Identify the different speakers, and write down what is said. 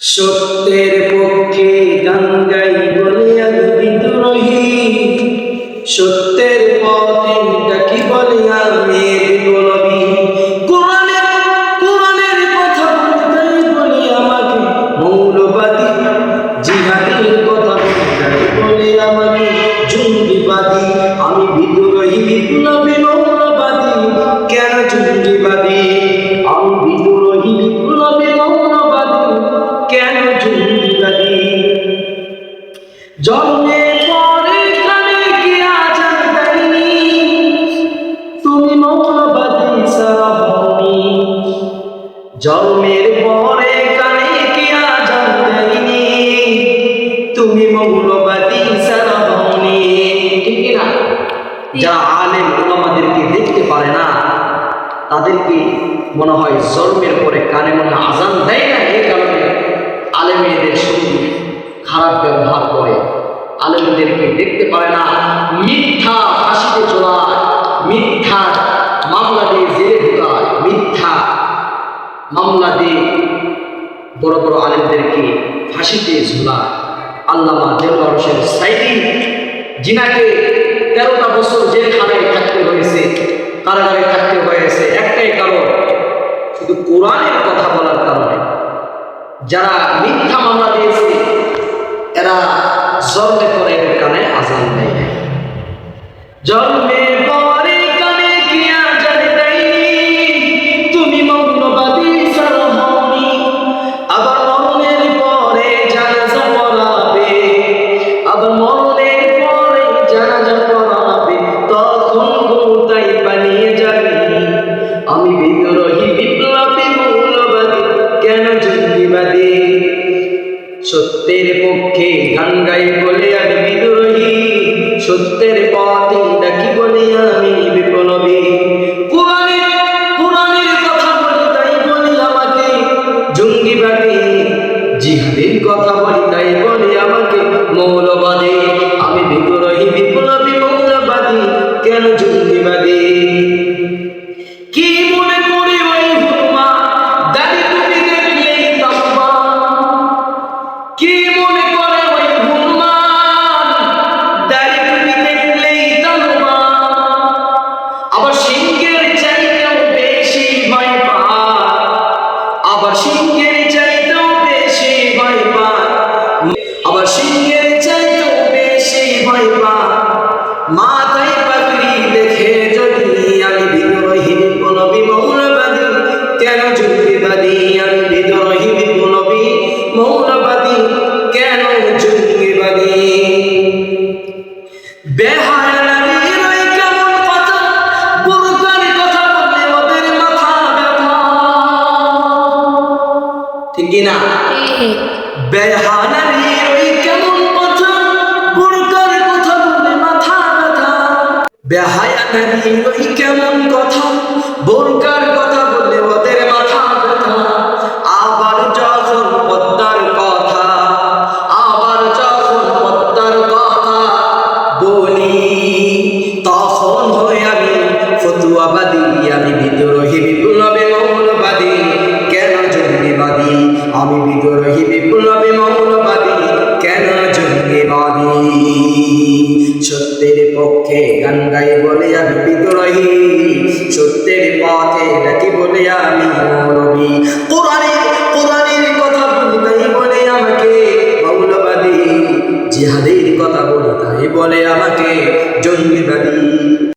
Speaker 1: সত্যের পক্ষে গান গাই বলে আমি বিদ্রোহী, সত্যের পথে ডাকি বলে আমি বিপ্লবী। কোরআনের কথা বলতে বলি আমাকে মৌলবাদী, জিহাদের কথা বলতে বলে আমাকে জঙ্গিবাদী। আমি বিদ্রোহী, বিপ্লবী, মৌলবাদী, কেন জঙ্গিবাদী? আমি বিদ্রোহী, বিপ্লবী, মৌলবাদী, কেন জঙ্গিবাদী? জন্মের পরে কানে কি আজান দেয়নি, তুমি মৌলবাদী সারা হওনি। জন্মের পরে কানে কি আজান দেয়নি, তুমি মৌলবাদী সারা হওনি। ঠিক না? যারা আলেম ওলামাদেরকে দেখতে পারে না, তাদেরকে মনে হয় জন্মের পরে কানে মনে আজান দেয় না, এই কারণে আলেমেদের সঙ্গে খারাপ ব্যবহার করে, আলেমদেরকে দেখতে পারে না, মিথ্যা ফাঁসিতে চড়ায়, মিথ্যা মামলা দিয়ে জেলে ঢুকায়, মিথ্যা মামলা দিয়ে বড় বড় আলেমদেরকে ফাঁসিতে ঝুলায়। আল্লামা দেওয়ার হোসেন সাইদি জিনাকে 13টা বছর জেলখানায় থাকতে হয়েছে, কারাগারে থাকতে হয়েছে, একটাই কারণ, শুধু কোরআনের কথা বলার কারণে। যারা মিথ্যা মামলা দিয়েছে এরা জন্মের পরে কানে আজান দেয় না। জন্মের পরে কানে কি আজান দেয়নি, তুমি মৌলবাদী সারা হওনি। আবার মরণের পরে জানাজা পড়াবে, আবার মরণের পরে জানাজা পড়াবে, তখন কোথায় পালিয়ে যাবে? আমি বিদ্রোহী, বিপ্লবী, মৌলবাদী, কেন জঙ্গিবাদী? সত্যের পক্ষে গান গাই বলে আমি বিদ্রোহী, সত্যের পথে ডাকি বলে আমি বিপ্লবী। কোরআনের কথা বলি তাই বলি আমাকে জঙ্গিবাদী, জিহাদের কথা বলি তাই বলি আমাকে মৌলবাদী। আমি বিদ্রোহী, বিপ্লবী, মৌলবাদী, কেন জঙ্গিবাদী? কি মনে করি ওই হুমা দাড়ি টুপি দেখলেই তাওবা, কি মনে করে ওই হুমা দাড়ি টুপি দেখলেই তাওবা। আবার সিংহের চাইতেও বেশি ভয় পায়, আবার সিংহের চাইতেও বেশি ভয় পায়, আবার সিংহের চাইতেও বেশি ভয় পায়। মাথায় পাগড়ি দেখে যদি আমি বিদ্রোহী, বিপ্লবী, মৌলবাদী, কেন জঙ্গিবাদী? আমি বিদ্রোহী, বিপ্লবী, মৌলবাদী, কেন জঙ্গিবাদী? বেহায়া নারীর ওই কেমন কথা, বুরকার কথা বললে ওদের মাথা ব্যথা। ঠিক কিনা? বেহায়া নারীর ওই কেমন কথা, বুরকার কথা বললে মাথা ব্যথা। বেহায়া নারীর ওই কেমন কথা, বুরকার কথা বললে ওদের মাথা ব্যথা। আবার যখন পদ্মার কথা, আবার যখন পদ্মার কথা বলি, তখন হই আমি ফতুয়াবাদী। আমি বিদ্রোহী, বিপ্লবী, মৌলবাদী, কেন জঙ্গিবাদী? আমি বিদ্রোহী, বিপ্লবী, মৌলবাদী, কেন জঙ্গিবাদী? সত্যের পক্ষে গান গাই বলে আমি বিদ্রোহী, সত্যের পথে ডাকি বলে আমি মৌলবী। কোরআনের কথা বলি তাই বলে আমাকে মৌলবাদী, জিহাদের কথা বলি তাই বলে আমাকে জঙ্গিবাদী।